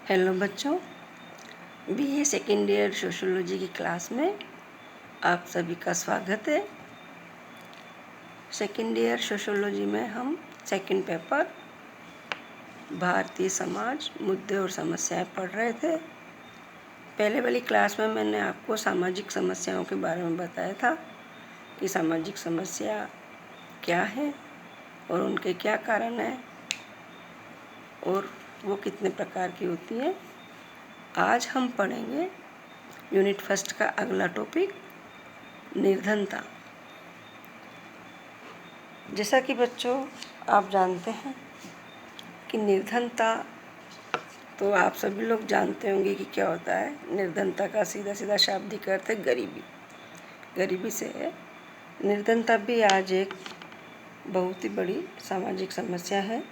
Hello बच्चों, BA second year sociology की class में आप सभी का स्वागत है। सेकेंड ईयर सोशियोलॉजी में हम सेकेंड पेपर भारतीय समाज मुद्दे और समस्याएं पढ़ रहे थे। पहले वाली क्लास में मैंने आपको सामाजिक समस्याओं के बारे में बताया था कि सामाजिक समस्या क्या है और उनके क्या कारण हैं और वो कितने प्रकार की होती हैं। आज हम पढ़ेंगे यूनिट फर्स्ट का अगला टॉपिक, निर्धनता। जैसा कि बच्चों आप जानते हैं कि निर्धनता तो आप सभी लोग जानते होंगे कि क्या होता है। निर्धनता का सीधा सीधा शाब्दिक अर्थ है गरीबी। गरीबी से है। निर्धनता भी आज एक बहुत ही बड़ी सामाजिक समस्या है।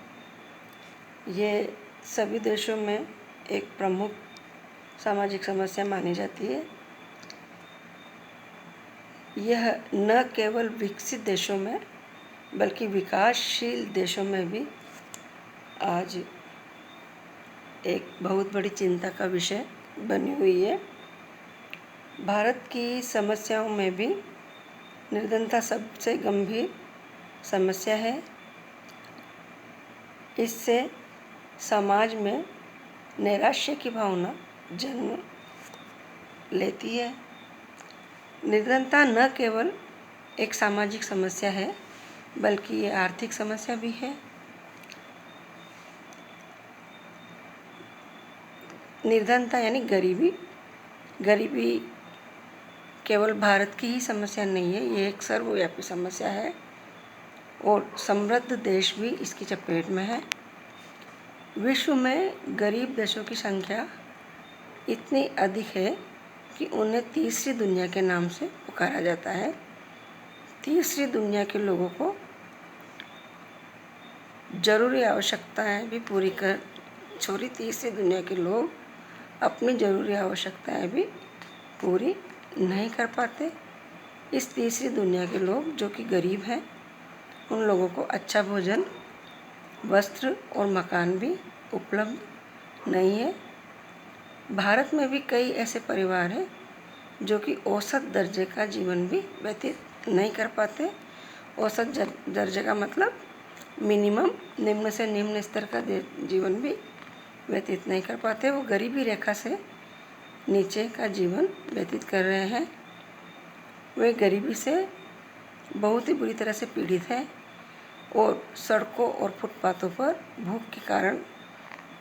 ये सभी देशों में एक प्रमुख सामाजिक समस्या मानी जाती है। यह न केवल विकसित देशों में बल्कि विकासशील देशों में भी आज एक बहुत बड़ी चिंता का विषय बनी हुई है। भारत की समस्याओं में भी निर्धनता सबसे गंभीर समस्या है। इससे समाज में नैराश्य की भावना जन्म लेती है। निर्धनता न केवल एक सामाजिक समस्या है बल्कि ये आर्थिक समस्या भी है। निर्धनता यानी गरीबी। गरीबी केवल भारत की ही समस्या नहीं है, ये एक सर्वव्यापी समस्या है और समृद्ध देश भी इसकी चपेट में है। विश्व में गरीब देशों की संख्या इतनी अधिक है कि उन्हें तीसरी दुनिया के नाम से पुकारा जाता है। तीसरी दुनिया के लोगों को ज़रूरी आवश्यकताएं भी पूरी कर तीसरी दुनिया के लोग अपनी ज़रूरी आवश्यकताएं भी पूरी नहीं कर पाते। इस तीसरी दुनिया के लोग जो कि गरीब हैं, उन लोगों को अच्छा भोजन, वस्त्र और मकान भी उपलब्ध नहीं है। भारत में भी कई ऐसे परिवार हैं जो कि औसत दर्जे का जीवन भी व्यतीत नहीं कर पाते। औसत दर्जे का मतलब मिनिमम, निम्न से निम्न स्तर का जीवन भी व्यतीत नहीं कर पाते। वो गरीबी रेखा से नीचे का जीवन व्यतीत कर रहे हैं। वे गरीबी से बहुत ही बुरी तरह से पीड़ित हैं और सड़कों और फुटपाथों पर भूख के कारण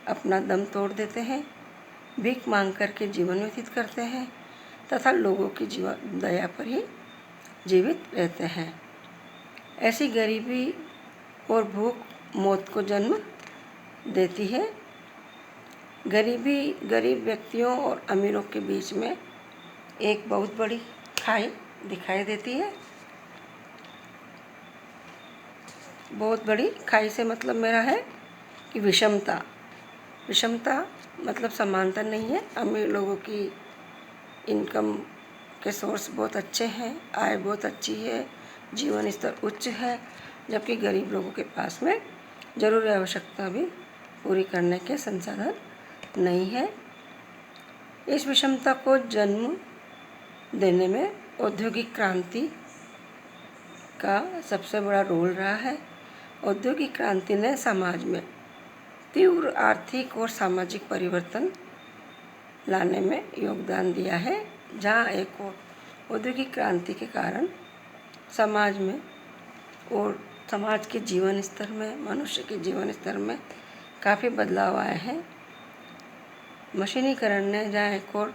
अपना दम तोड़ देते हैं, भीख मांग करके जीवन व्यतीत करते हैं तथा लोगों की जीवन दया पर ही जीवित रहते हैं। ऐसी गरीबी और भूख मौत को जन्म देती है। गरीब व्यक्तियों और अमीरों के बीच में एक बहुत बड़ी खाई दिखाई देती है। बहुत बड़ी खाई से मतलब मेरा है कि विषमता मतलब समानता नहीं है। अमीर लोगों की इनकम के सोर्स बहुत अच्छे हैं, आय बहुत अच्छी है, जीवन स्तर उच्च है, जबकि गरीब लोगों के पास में ज़रूरी आवश्यकता भी पूरी करने के संसाधन नहीं है। इस विषमता को जन्म देने में औद्योगिक क्रांति का सबसे बड़ा रोल रहा है। औद्योगिक क्रांति ने समाज में तीव्र आर्थिक और सामाजिक परिवर्तन लाने में योगदान दिया है। जहाँ एक औद्योगिक क्रांति के कारण समाज में और समाज के जीवन स्तर में, मनुष्य के जीवन स्तर में काफ़ी बदलाव आए हैं। मशीनीकरण ने जहाँ एक और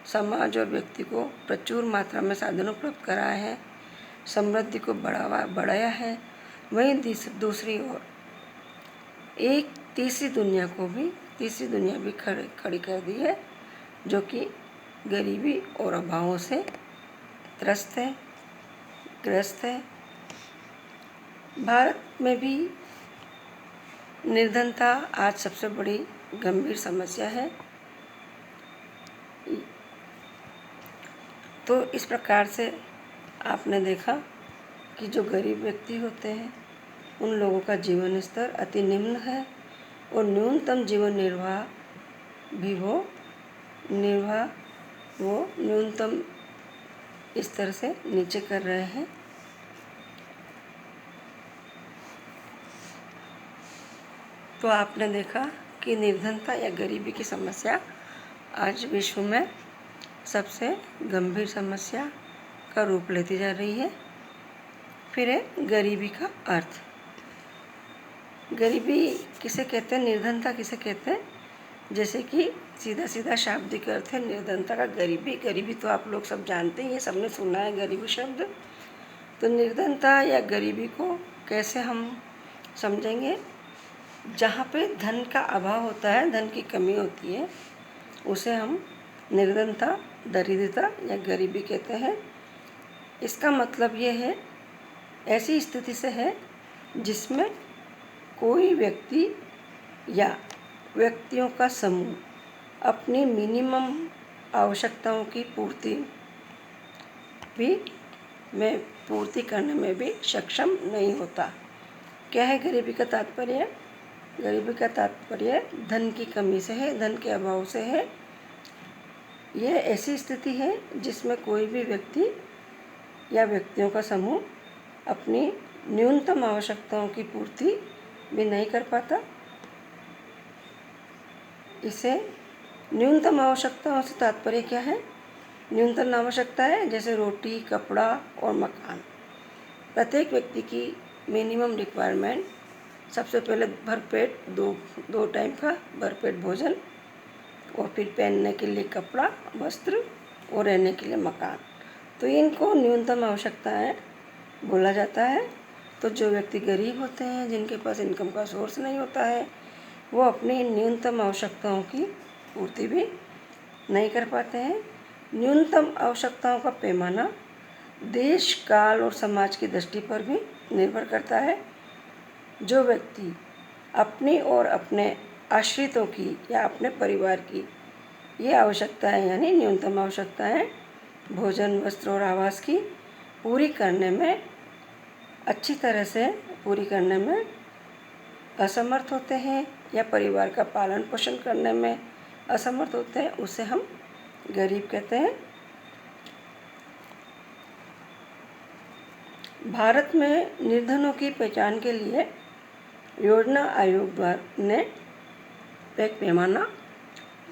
समाज और व्यक्ति को प्रचुर मात्रा में साधन उपलब्ध कराए हैं, समृद्धि को बढ़ाया है, वहीं दूसरी ओर एक तीसरी दुनिया भी खड़ी कर दी है जो कि गरीबी और अभावों से ग्रस्त है। भारत में भी निर्धनता आज सबसे बड़ी गंभीर समस्या है। तो इस प्रकार से आपने देखा कि जो गरीब व्यक्ति होते हैं उन लोगों का जीवन स्तर अति निम्न है और न्यूनतम जीवन निर्वाह भी वो निर्वाह वो न्यूनतम स्तर से नीचे कर रहे हैं। तो आपने देखा कि निर्धनता या गरीबी की समस्या आज विश्व में सबसे गंभीर समस्या का रूप लेती जा रही है। फिर है गरीबी का अर्थ। गरीबी किसे कहते हैं, निर्धनता किसे कहते हैं? जैसे कि सीधा सीधा शाब्दिक अर्थ है निर्धनता का गरीबी। गरीबी तो आप लोग सब जानते ही हैं, सबने सुना है गरीबी शब्द। तो निर्धनता या गरीबी को कैसे हम समझेंगे? जहाँ पे धन का अभाव होता है, धन की कमी होती है, उसे हम निर्धनता, दरिद्रता या गरीबी कहते हैं। इसका मतलब ये है, ऐसी स्थिति से है जिसमें कोई व्यक्ति या व्यक्तियों का समूह अपनी मिनिमम आवश्यकताओं की पूर्ति करने में भी सक्षम नहीं होता। क्या है गरीबी का तात्पर्य? गरीबी का तात्पर्य धन की कमी से है, धन के अभाव से है। यह ऐसी स्थिति है जिसमें कोई भी व्यक्ति या व्यक्तियों का समूह अपनी न्यूनतम आवश्यकताओं की पूर्ति भी नहीं कर पाता। इसे न्यूनतम आवश्यकताओं से तात्पर्य क्या है? न्यूनतम आवश्यकता है जैसे रोटी, कपड़ा और मकान। प्रत्येक व्यक्ति की मिनिमम रिक्वायरमेंट सबसे पहले भरपेट दो टाइम का भरपेट भोजन, और फिर पहनने के लिए कपड़ा, वस्त्र और रहने के लिए मकान। तो इनको न्यूनतम आवश्यकताएं बोला जाता है। तो जो व्यक्ति गरीब होते हैं, जिनके पास इनकम का सोर्स नहीं होता है, वो अपनी न्यूनतम आवश्यकताओं की पूर्ति भी नहीं कर पाते हैं। न्यूनतम आवश्यकताओं का पैमाना देश, काल और समाज की दृष्टि पर भी निर्भर करता है। जो व्यक्ति अपनी और अपने आश्रितों की या अपने परिवार की ये आवश्यकताएं यानी न्यूनतम आवश्यकताएं भोजन, वस्त्र और आवास की पूरी करने में, अच्छी तरह से पूरी करने में असमर्थ होते हैं या परिवार का पालन पोषण करने में असमर्थ होते हैं, उसे हम गरीब कहते हैं। भारत में निर्धनों की पहचान के लिए योजना आयोग द्वारा ने एक पैमाना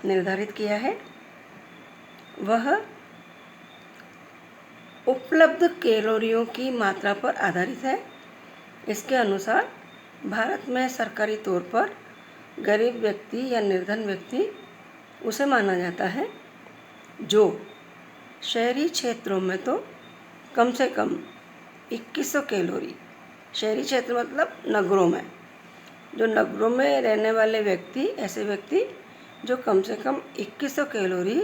निर्धारित किया है। वह उपलब्ध कैलोरियों की मात्रा पर आधारित है। इसके अनुसार भारत में सरकारी तौर पर गरीब व्यक्ति या निर्धन व्यक्ति उसे माना जाता है जो शहरी क्षेत्रों में तो कम से कम 2100 कैलोरी, शहरी क्षेत्र मतलब नगरों में, जो नगरों में रहने वाले व्यक्ति, ऐसे व्यक्ति जो कम से कम 2100 कैलोरी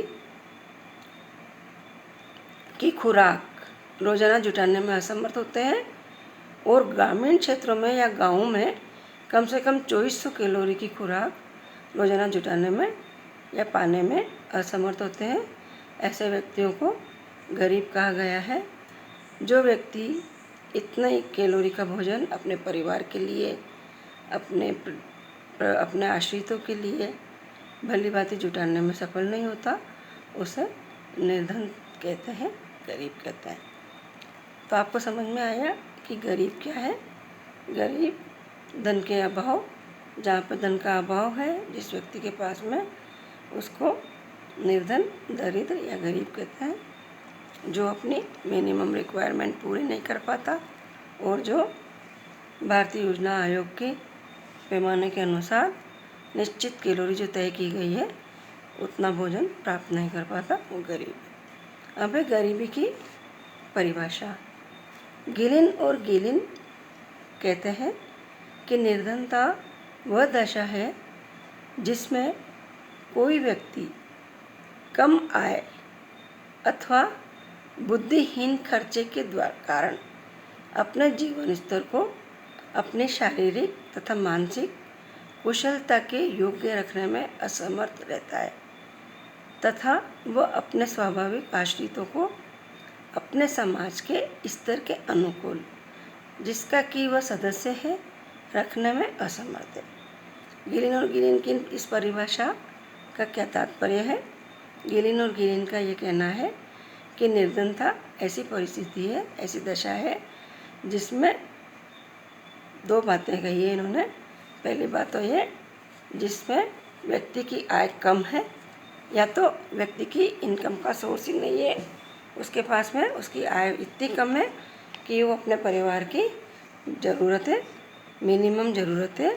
की खुराक रोजाना जुटाने में असमर्थ होते हैं, और ग्रामीण क्षेत्रों में या गाँवों में कम से कम 2400 कैलोरी की खुराक रोजाना जुटाने में या पाने में असमर्थ होते हैं। ऐसे व्यक्तियों को गरीब कहा गया है। जो व्यक्ति इतना ही कैलोरी का भोजन अपने परिवार के लिए, अपने आश्रितों के लिए भली भांति जुटाने में सफल नहीं होता, उसे निर्धन कहते हैं, गरीब कहते हैं। तो आपको समझ में आया कि गरीब क्या है? गरीब धन के अभाव, जहाँ पर धन का अभाव है जिस व्यक्ति के पास में, उसको निर्धन, दरिद्र या गरीब कहते हैं। जो अपनी मिनिमम रिक्वायरमेंट पूरी नहीं कर पाता और जो भारतीय योजना आयोग के पैमाने के अनुसार निश्चित कैलोरी जो तय की गई है उतना भोजन प्राप्त नहीं कर पाता, वो गरीब है। अब है गरीबी की परिभाषा। गिलिन और गिलिन कहते हैं कि निर्धनता वह दशा है जिसमें कोई व्यक्ति कम आय अथवा बुद्धिहीन खर्चे के कारण अपने जीवन स्तर को अपनी शारीरिक तथा मानसिक कुशलता के योग्य रखने में असमर्थ रहता है, तथा वह अपने स्वाभाविक आश्रितों को अपने समाज के स्तर के अनुकूल, जिसका कि वह सदस्य है, रखने में असमर्थ है। गिलिन और गिलिन की इस परिभाषा का क्या तात्पर्य है? गिलिन और गिलिन का ये कहना है कि निर्धनता ऐसी परिस्थिति है, ऐसी दशा है जिसमें दो बातें कही है इन्होंने। पहली बात तो ये जिसमें व्यक्ति की आय कम है, या तो व्यक्ति की इनकम का सोर्स ही नहीं है उसके पास में, उसकी आय इतनी कम है कि वो अपने परिवार की ज़रूरतें, मिनिमम ज़रूरतें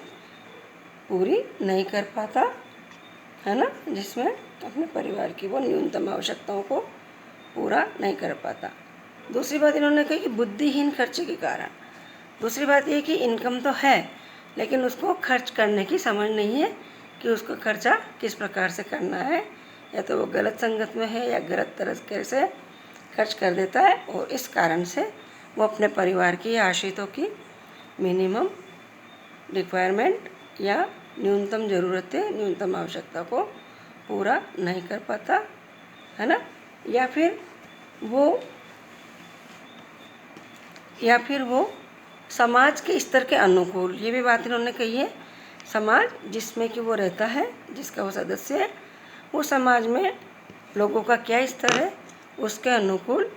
पूरी नहीं कर पाता है ना, जिसमें अपने परिवार की वो न्यूनतम आवश्यकताओं को पूरा नहीं कर पाता। दूसरी बात इन्होंने कही कि बुद्धिहीन खर्चे के कारण। दूसरी बात ये कि इनकम तो है लेकिन उसको खर्च करने की समझ नहीं है कि उसको खर्चा किस प्रकार से करना है, या तो वो गलत संगत में है या गलत तरीके से खर्च कर देता है, और इस कारण से वो अपने परिवार की या आश्रितों की मिनिमम रिक्वायरमेंट या न्यूनतम ज़रूरतें, न्यूनतम आवश्यकता को पूरा नहीं कर पाता है ना। या फिर वो समाज के स्तर के अनुकूल, ये भी बात इन्होंने कही है। समाज जिसमें कि वो रहता है, जिसका वो सदस्य है, वो समाज में लोगों का क्या स्तर है उसके अनुकूल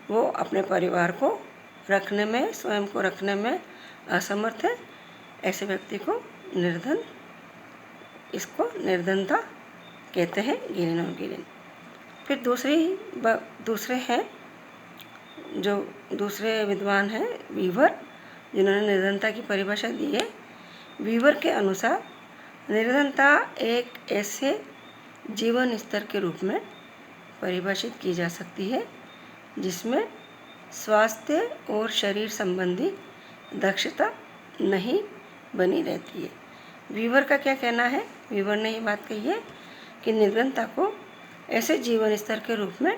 वो अपने परिवार को रखने में, स्वयं को रखने में असमर्थ है। ऐसे व्यक्ति को इसको निर्धनता कहते हैं, गिलिन और गिलिन। फिर दूसरे विद्वान हैं वीवर, जिन्होंने निर्धनता की परिभाषा दी है। वीवर के अनुसार निर्धनता एक ऐसे जीवन स्तर के रूप में परिभाषित की जा सकती है जिसमें स्वास्थ्य और शरीर संबंधी दक्षता नहीं बनी रहती है। वीवर का क्या कहना है? वीवर ने ये बात कही है कि निर्धनता को ऐसे जीवन स्तर के रूप में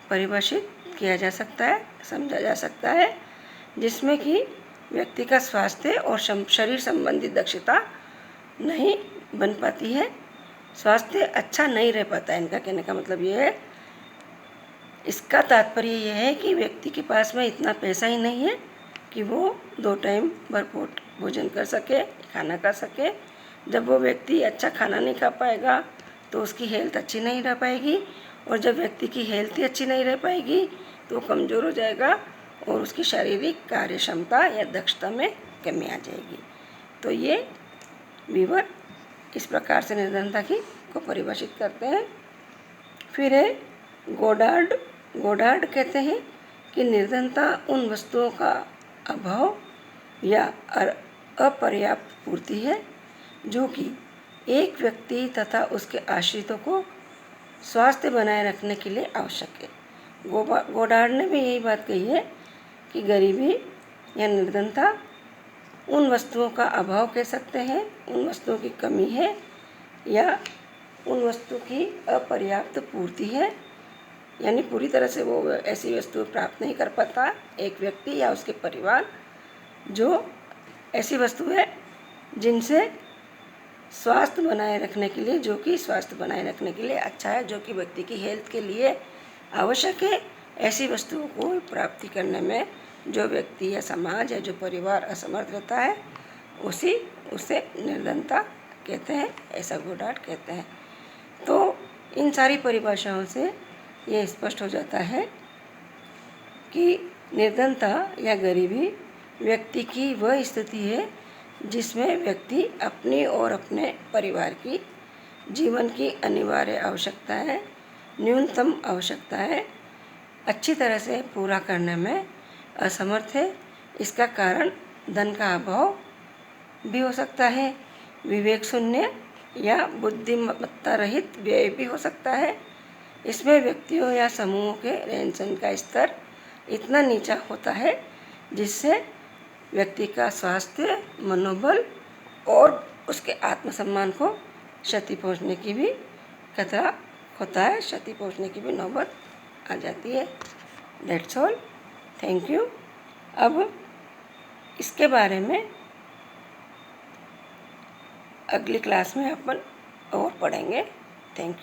परिभाषित किया जा सकता है, समझा जा सकता है, जिसमें कि व्यक्ति का स्वास्थ्य और शरीर संबंधी दक्षता नहीं बन पाती है, स्वास्थ्य अच्छा नहीं रह पाता है। इनका कहने का मतलब ये है, इसका तात्पर्य यह है कि व्यक्ति के पास में इतना पैसा ही नहीं है कि वो 2 टाइम भरपूर भोजन कर सके, खाना खा सके। जब वो व्यक्ति अच्छा खाना नहीं खा पाएगा तो उसकी हेल्थ अच्छी नहीं रह पाएगी, और जब व्यक्ति की हेल्थ ही अच्छी नहीं रह पाएगी तो वो कमज़ोर हो जाएगा और उसकी शारीरिक कार्य क्षमता या दक्षता में कमी आ जाएगी। तो ये वीवर इस प्रकार से निर्धनता को परिभाषित करते हैं। फिर है गोडार्ड कहते हैं कि निर्धनता उन वस्तुओं का अभाव या अपर्याप्त पूर्ति है जो कि एक व्यक्ति तथा उसके आश्रितों को स्वास्थ्य बनाए रखने के लिए आवश्यक है। गोडार्ड ने भी यही बात कही है कि गरीबी या निर्धनता उन वस्तुओं का अभाव कह सकते हैं, उन वस्तुओं की कमी है या उन वस्तु की अपर्याप्त पूर्ति है, यानी पूरी तरह से वो ऐसी वस्तु प्राप्त नहीं कर पाता एक व्यक्ति या उसके परिवार, जो ऐसी वस्तु है जिनसे स्वास्थ्य बनाए रखने के लिए, जो कि स्वास्थ्य बनाए रखने के लिए अच्छा है, जो कि व्यक्ति की हेल्थ के लिए आवश्यक है, ऐसी वस्तुओं को प्राप्ति करने में जो व्यक्ति या समाज या जो परिवार असमर्थ रहता है उसे निर्धनता कहते हैं, ऐसा गोडार्ड कहते हैं। तो इन सारी परिभाषाओं से ये स्पष्ट हो जाता है कि निर्धनता या गरीबी व्यक्ति की वह स्थिति है जिसमें व्यक्ति अपनी और अपने परिवार की जीवन की अनिवार्य आवश्यकताएं, न्यूनतम आवश्यकताएं अच्छी तरह से पूरा करने में असमर्थ है। इसका कारण धन का अभाव भी हो सकता है, विवेक शून्य या बुद्धिमत्ता रहित व्यय भी हो सकता है। इसमें व्यक्तियों या समूहों के रहन सहन का स्तर इतना नीचा होता है जिससे व्यक्ति का स्वास्थ्य, मनोबल और उसके आत्मसम्मान को क्षति पहुंचने की भी खतरा होता है, क्षति पहुंचने की भी नौबत आ जाती है। That's all, thank you. अब इसके बारे में अगली क्लास में अपन और पढ़ेंगे। Thank you.